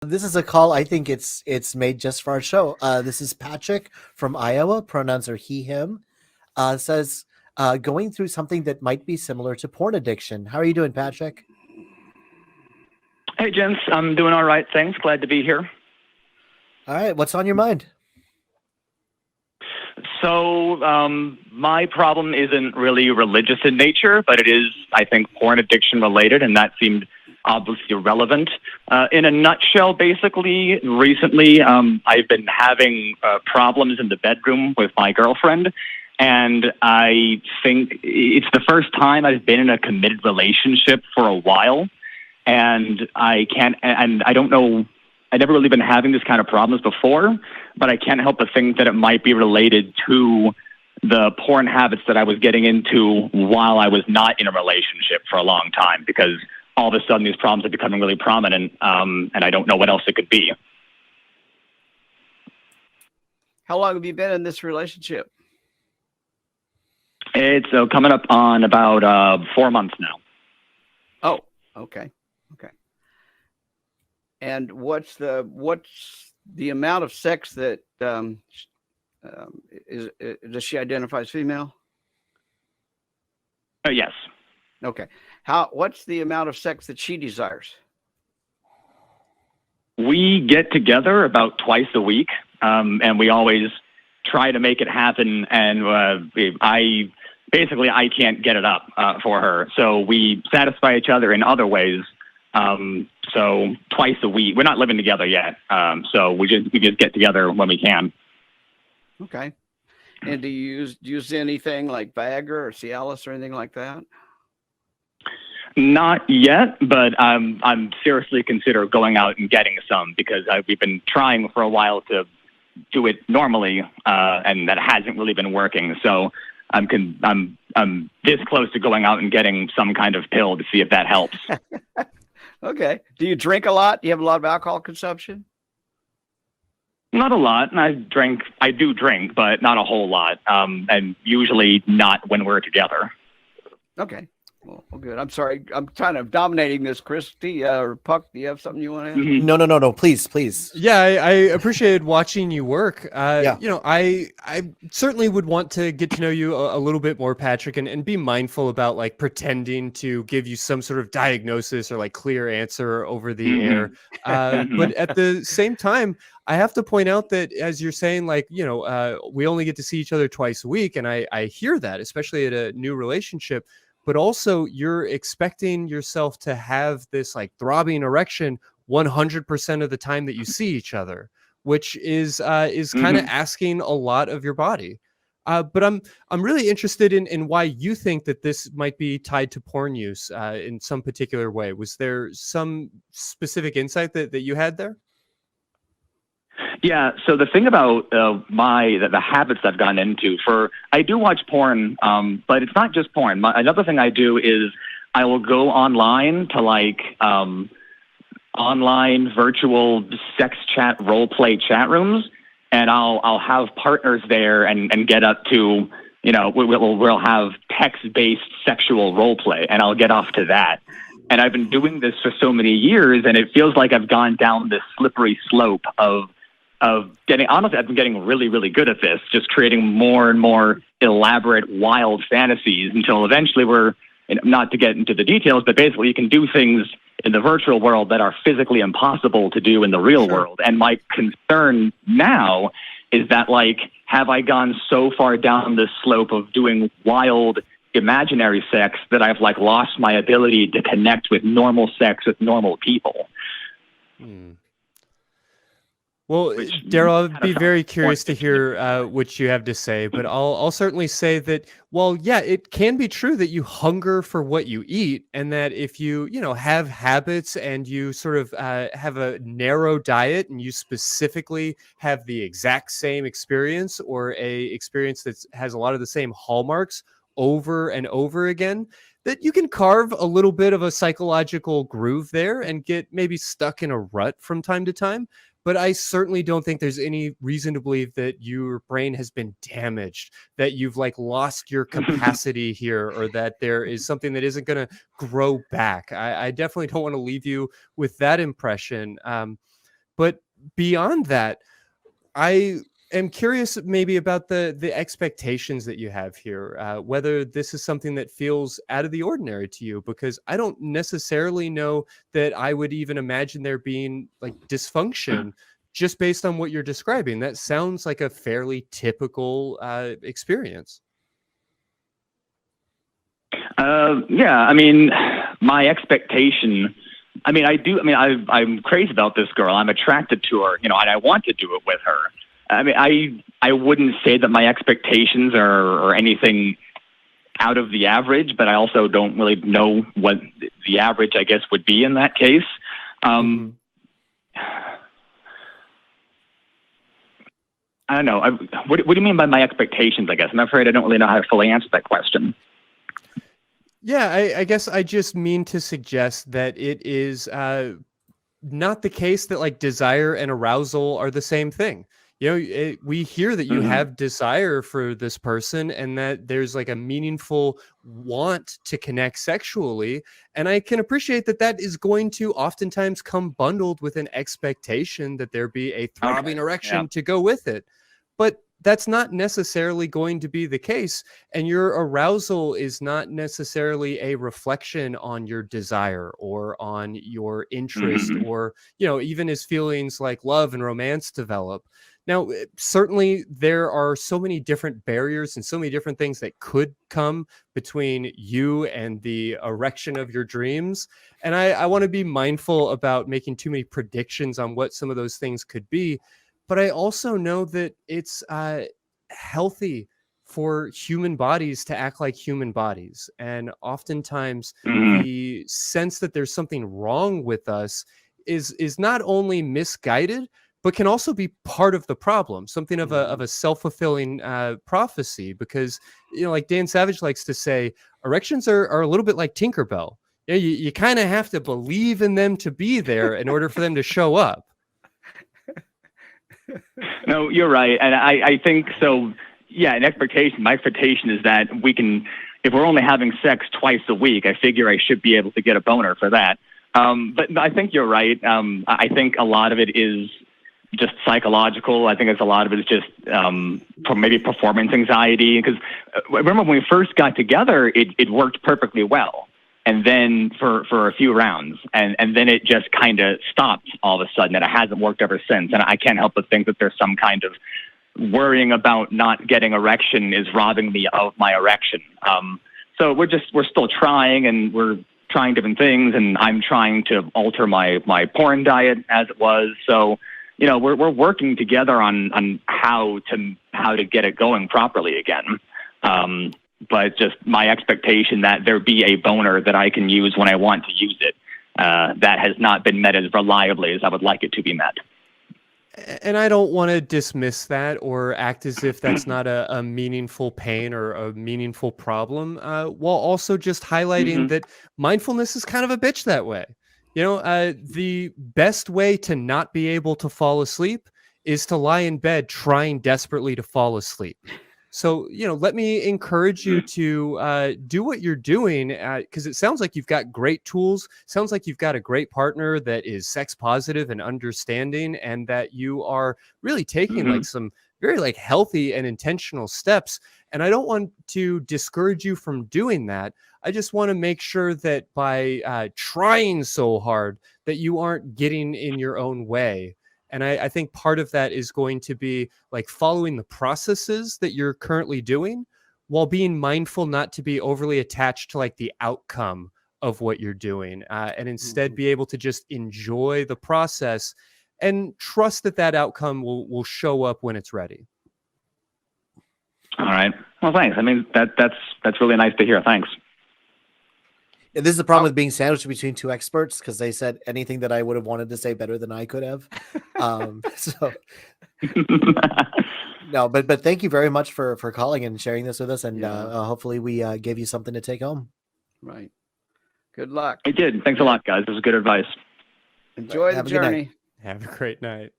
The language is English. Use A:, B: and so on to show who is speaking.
A: This is a call. I think it's made just for our show. This is Patrick from Iowa. Pronouns are he, him. Says going through something that might be similar to porn addiction. How are you doing, Patrick?
B: Hey, gents. I'm doing all right. Thanks. Glad to be here.
A: All right. What's on your mind?
B: So my problem isn't really religious in nature, but it is, I think, porn addiction related, and that seemed obviously relevant. In a nutshell, basically, recently I've been having problems in the bedroom with my girlfriend, and I think it's the first time I've been in a committed relationship for a while, and I don't know, I've never really been having this kind of problems before, but I can't help but think that it might be related to the porn habits that I was getting into while I was not in a relationship for a long time, because all of a sudden these problems are becoming really prominent, and I don't know what else it could be.
C: How long have you been in this relationship?
B: It's coming up on about 4 months now.
C: Oh, okay. And what's the amount of sex that does she identify as female?
B: Yes.
C: Okay. What's the amount of sex that she desires?
B: We get together about twice a week, and we always try to make it happen. And I can't get it up for her, so we satisfy each other in other ways. So twice a week. We're not living together yet, so we just get together when we can.
C: Okay. And do you use anything like Viagra or Cialis or anything like that?
B: Not yet, but I'm seriously consider going out and getting some, because we've been trying for a while to do it normally, and that hasn't really been working. So I'm this close to going out and getting some kind of pill to see if that helps.
C: Okay. Do you drink a lot? Do you have a lot of alcohol consumption?
B: Not a lot. I do drink, but not a whole lot. And usually not when we're together.
C: Okay. Well, good. I'm sorry. I'm kind of dominating this, Christy or Puck. Do you have something you want to add?
A: Mm-hmm. No. Please.
D: Yeah, I appreciated watching you work.
A: Yeah.
D: I certainly would want to get to know you a little bit more, Patrick, and be mindful about like pretending to give you some sort of diagnosis or like clear answer over the air. But at the same time, I have to point out that as you're saying, like, we only get to see each other twice a week. And I hear that, especially at a new relationship. But also you're expecting yourself to have this like throbbing erection 100% of the time that you see each other, which is kind of asking a lot of your body. But I'm really interested in why you think that this might be tied to porn use in some particular way. Was there some specific insight that you had there?
B: Yeah, so the thing about the habits I've gotten into, I do watch porn, but it's not just porn. Another thing I do is I will go online to like online virtual sex chat role play chat rooms, and I'll have partners there and get up to, we'll have text-based sexual role play, and I'll get off to that. And I've been doing this for so many years, and it feels like I've gone down this slippery slope of getting, honestly, I've been getting really, really good at this, just creating more and more elaborate, wild fantasies until eventually not to get into the details, but basically you can do things in the virtual world that are physically impossible to do in the real world. And my concern now is that, like, have I gone so far down this slope of doing wild imaginary sex that I've like lost my ability to connect with normal sex with normal people?
D: Well, Darrel, I'd be very curious to hear what you have to say, but I'll certainly say that, well, yeah, it can be true that you hunger for what you eat, and that if you have habits and you sort of have a narrow diet and you specifically have the exact same experience or a experience that has a lot of the same hallmarks over and over again, that you can carve a little bit of a psychological groove there and get maybe stuck in a rut from time to time. But I certainly don't think there's any reason to believe that your brain has been damaged, that you've like lost your capacity here, or that there is something that isn't going to grow back. I definitely don't want to leave you with that impression. But beyond that, I am curious maybe about the expectations that you have here, whether this is something that feels out of the ordinary to you, because I don't necessarily know that I would even imagine there being like dysfunction just based on what you're describing. That sounds like a fairly typical experience.
B: Yeah, I mean, my expectation, I mean, I'm crazy about this girl. I'm attracted to her, and I want to do it with her. I mean, I wouldn't say that my expectations are anything out of the average, but I also don't really know what the average, I guess, would be in that case. I don't know. What do you mean by my expectations, I guess? I'm afraid I don't really know how to fully answer that question.
D: Yeah, I guess I just mean to suggest that it is not the case that like desire and arousal are the same thing. We hear that you have desire for this person and that there's like a meaningful want to connect sexually. And I can appreciate that that is going to oftentimes come bundled with an expectation that there be a throbbing erection to go with it. But that's not necessarily going to be the case. And your arousal is not necessarily a reflection on your desire or on your interest or, even as feelings like love and romance develop. Now, certainly there are so many different barriers and so many different things that could come between you and the erection of your dreams. And I want to be mindful about making too many predictions on what some of those things could be. But I also know that it's healthy for human bodies to act like human bodies. And oftentimes the sense that there's something wrong with us is not only misguided, but can also be part of the problem, something of a self-fulfilling prophecy. Because, like Dan Savage likes to say, erections are a little bit like Tinkerbell. You kind of have to believe in them to be there in order for them to show up.
B: No, you're right. And I think so. Yeah, my expectation is that if we're only having sex twice a week, I figure I should be able to get a boner for that. But I think you're right. I think a lot of it is just psychological. I think a lot of it is just maybe performance anxiety. Because remember when we first got together, it worked perfectly well. And then for a few rounds, and then it just kind of stopped all of a sudden, and it hasn't worked ever since. And I can't help but think that there's some kind of worrying about not getting erection is robbing me of my erection. So we're still trying, and we're trying different things, and I'm trying to alter my porn diet as it was. So, we're working together on how to get it going properly again. But just my expectation that there be a boner that I can use when I want to use it, that has not been met as reliably as I would like it to be met.
D: And I don't want to dismiss that or act as if that's not a meaningful pain or a meaningful problem, while also just highlighting that mindfulness is kind of a bitch that way. The best way to not be able to fall asleep is to lie in bed trying desperately to fall asleep. So, let me encourage you to do what you're doing, because it sounds like you've got great tools. Sounds like you've got a great partner that is sex positive and understanding, and that you are really taking like some very like healthy and intentional steps. And I don't want to discourage you from doing that. I just want to make sure that by trying so hard that you aren't getting in your own way. And I think part of that is going to be like following the processes that you're currently doing while being mindful not to be overly attached to like the outcome of what you're doing, and instead be able to just enjoy the process and trust that outcome will show up when it's ready.
B: All right. Well, thanks. I mean, that's really nice to hear. Thanks.
A: And this is the problem with being sandwiched between two experts, because they said anything that I would have wanted to say better than I could have. So no, but thank you very much for calling and sharing this with us, and hopefully we gave you something to take home.
C: Right. Good luck.
B: I did. Thanks a lot, guys. This was good advice.
C: Enjoy the journey.
D: Have a great night.